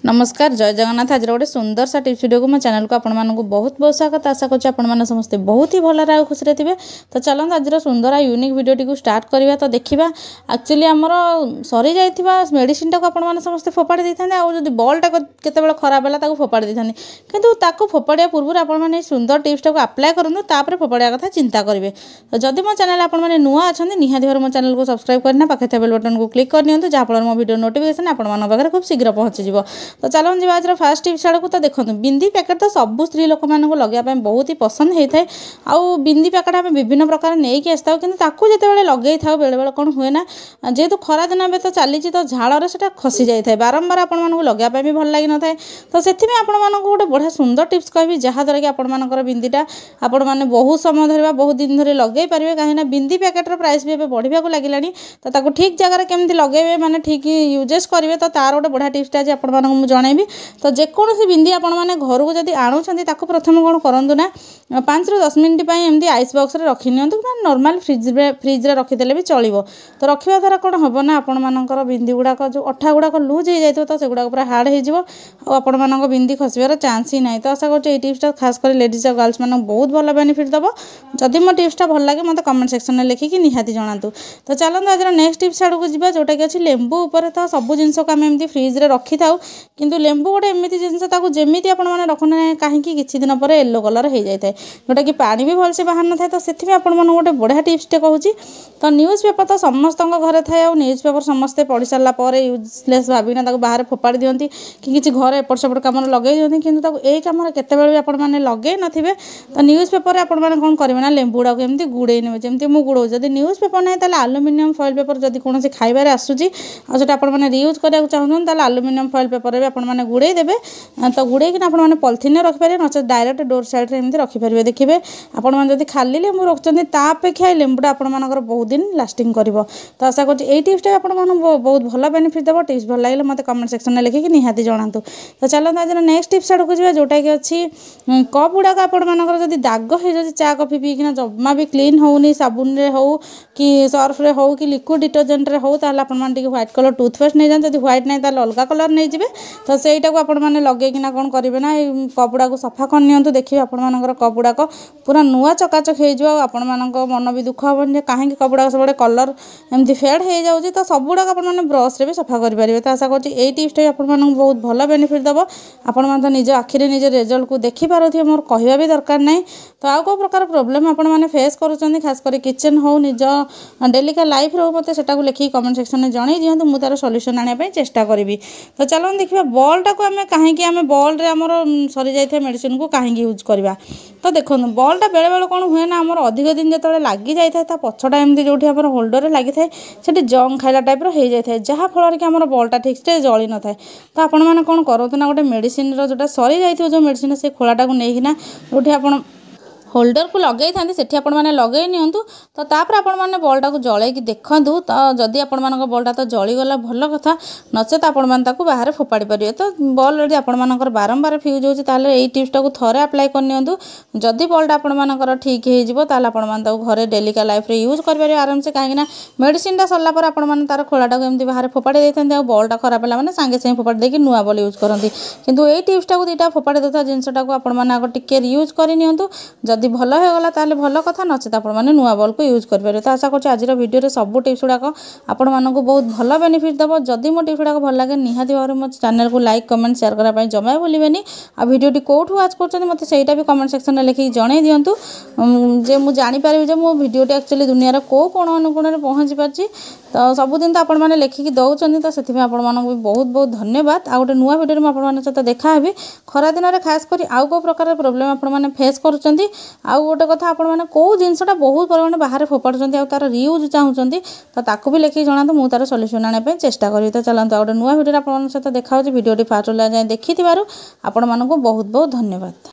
नमस्कार जय जगन्नाथ। आज गोटे सुंदर सा टिप्स वीडियो को मो चैनल को आपण मानक बहुत बहुत स्वागत। आशा कर समस्ते बहुत ही भल खुशी थे। तो चलते आज सुंदर यूनिक वीडियो टी स्टार्ट करवा। तो देखा एक्चुअली आमर सरी जाइए मेडिसिन टाक आप समस्ते फोपाड़ी दे था। आदि बल्टा केत खराब है फोपाड़ी दे था कि फोपाड़ा पूर्व आप सुंदर टिप्स टाक आप्लाय करूँ तापर फोपाड़ा कथा चिंता करेंगे। तो जदि मो चैनल आप नुआ अच्छा निहाती भाव मो चैनल को सब्सक्राइब करना पाखे बेल बटन को क्लिक करनी जहाँफल मो वीडियो नोटिफिकेशन आप खूब शीघ्र पहुँचीज। तो चलो जी आज फास्ट टिप्स आड़ को। तो देखो बिंदी पैकेट तो सब स्त्री लोक मान लगे बहुत ही पसंद होता है। आउ बिंदी पैकेट आम विभिन्न प्रकार नहीं आसता कि जिते लगे था बेले बेले कौन हुए ना जेहेतु खरा दिन ए तो चली तो झाड़ से खसी जाए बारंबार आपको लगाइए भी भल लगी न था। तो से आपको गोटे बढ़िया सुंदर टिप्स कहि जहाँद्वारा कि आपर बिंदीटा आपण मैंने बहुत समय धरवा बहुत दिन धरी लगे पारे कहीं बिंदी पैकेटर प्राइस भी बढ़िया लगे। तो ठीक जगह केमती लगे मैंने ठीक यूजेस करेंगे। तो तार गोटे बढ़िया टिप्स आज आपको जनइबी। तो जेकोसी बिंदी आपण मैंने घर को जब आणुंट प्रथम कौन करूँ ना 5 ରୁ 10 मिनट एमती आइस बॉक्स रे रखी नि नॉर्मल फ्रिज रे रखीदे भी चलो। तो रखा द्वारा कौन हम ना आपण मानकर बिंदी गुड़ाक जो अठा गुड़ाक लूज हो जाए तो सेगुड़ा पूरा हार्ड हो बिंदी खसबार चान्स ही ना। तो आशा कर टिप्सटा खास कर लेडीज और गर्ल्स मान बहुत भल बेनिफिट दब। जदि मो टिप्सटा भल लगे मत कमेंट सेक्शन में लिखिकी निहाती जनातु। तो चलते आज नेक्स्ट टिप्स आड़ को जी जोटा कि अच्छी लेंबू उपर तो सब जिनस को आम एमती फ्रिज रे रखी था कि लेंबू गोटे एमती जिनस जमी आपने रखुना कहीं किसी दिन पर येलो कलर हो जाए जोटा कि पानी भी भलसे बाहर न था। तो से गोटे बढ़िया टिप्सटे कहूँ। तो न्यूज़ पेपर तो समस्त घरे थाए और न्यूज़ पेपर समस्ते पढ़ी सारापर यूजलेस भाविना बाहर फोपाड़ी दिखती कि किसी घर एपट सेपट कम लगे दिखती कि यही कम केतबे भी आपने लगे नथिबे। तो न्यूज़ पेपर आपने कौन करेंगे ना लेंबू गुड़ाक एमती गुड़े ने जमी मुझे गुड़ो जब न्यूज़ पेपर ना तो आलुमिनियम फॉइल पेपर जब कौन खाइबार आसूसी आपने रियूज कराया चाहते आलुमिनियम फॉइल पेपर भी आपने गुड़े देवे। तो गुड़े आपने पॉलिथिन रखिपारे नचे डायरेक्ट डोर साइड एमती रखिपारे। देखिए आपड़ी खाली लेंबू रखुच्च तापेक्षा लेंबूटा आपर बहुत दिन लास्टिंग कर। तो आशा कर टिप्सटा आप बहुत भल बेनिफिट देव। टिप्स भल लगे मत कमेंट सेक्शन में लिखिकी निहाती जनातु। तो चलते आज नेक्स्ट टिप्स आड़ को जी जोटा कि अच्छी कप गुड़ाक आपर जब दाग हो जाए चा कफी पीकिना जमा भी क्लीन होनी साबुन रे हो कि सर्फ रे हो कि लिक्विड डिटर्जेंट रे हो आपने व्हाइट कलर टूथपेस्ट नहीं जाए जब व्हाइट नहीं अलग कलर नहीं जाए। तो सहीटा को आपने लगेकिना कौन करेंगे ना कप गुड़ाक सफा कर नि देखिए आपर कप गुड़ाक पूरा नुआ चकाचक हो मन भी दुख हेनी कहीं कप गुड़ाक सब कलर एमती फेड हो जाऊँगी। तो सब गुड़ाक आपने ब्रश भी सफा करेंगे। तो आशा कर टिप्सटा आपको बहुत भल बेनिफिट दब। आपण तो निज आखिरी निज रिजल्ट को देखिपे मोर कहवा भी दरकार नहीं। तो आउ कौ प्रकार प्रोब्लेम आपने फेस करुँच खास कर किचन हो निज डेलिका लाइफ रो मत से लिखिकी कमेंट सेक्शन में जन दिखाँ मुझे तार सल्यूशन आने चेष्टा करी। तो चलो देखिए बल्टा को आम कहीं आम बल रे आमर सरी जाइए मेडिसिन को कहीं यूज करवा। तो देखो बल्टा बेले बेले कौन हुए ना आमर अधिक दिन जो लगी जाए पछटा एमती जो होल्डर लगी थाए से जंग खाइला टाइप हो जाए जहाँफल कि आमर बल्टा ठीक से जली न था। तो आपण मैंने कौन करूँ ना गोटे मेडिसिन जो सरी जाइए जो मेडिसिन से खोलाटा को लेकिना जो आप होल्डर को लगे था आपने लगे निंतु। तो तापर आपने बल्टा को जलैक देखूँ। तो जदि आपण बल्टा तो जलीगला भल कथा नचेत आपको बाहर फोपाड़ी पारे। तो बल यदि आपर बारंबार फ्यूज होती टिप्सटा को थे आप्लाय करनी जदि बल्टा आपर ठीक हो घरे डेलिका लाइफ रे यूज करेंगे आराम से कहीं मेडिसिनटा सरला आपने तार खोलाटा को एमती बाहर फोपाड़ी देते बल्टा खराब है मैंने सांगे सांगे फोपाड़ी देकी नुआ बल यूज करती किंतु ये टिप्सटा को दुटा फोपाड़ी देता जिनसटा को आग टिके यूज करनी जदि भल होगला ताले भल कथा नचेत आपने नुआ बल को यूज करेंगे। तो आशा कर आज वीडियो सब टिप्स गुड़ाक आपण मानक बहुत भल बेनिफिट दब। जदि मो टिप्स गुड़ाक भल लगे निहाती भाव मो चैनल को लाइक कमेंट शेयर करने जमा भूलें। आ भिडियोटी कौटू आज कर मत से भी कमेंट सेक्शन में लिखिकी जन दिंतु जे मुझे जानीपारि जे मो भिडियोटी एक्चुअली दुनिया को कोण अनुकोण में पहुँची पार्टी। तो सबुदिन तो आपने लिखिकी दौरान तो से भी बहुत बहुत धन्यवाद। आ गए नुआ भिडियो में आपने सहित देखा खरा दिन में खास कर आउ कौ प्रकार प्रोब्लेम आपने फेस करुँच। आउ गोटे कथा आपने कौ जिनसटा बहुत परिमाण बाहर फोपाड़ुंट तार रियूज चाहूँगी तो ताकू भी लिखिकी जनातु मुझे तार सल्यूशन आने चेष्टा करी। तो चलते गोटे नुआ भिडियो आपन सहित देखा भिडियोटी फास्ट जाए देखि आपण बहुत बहुत धन्यवाद।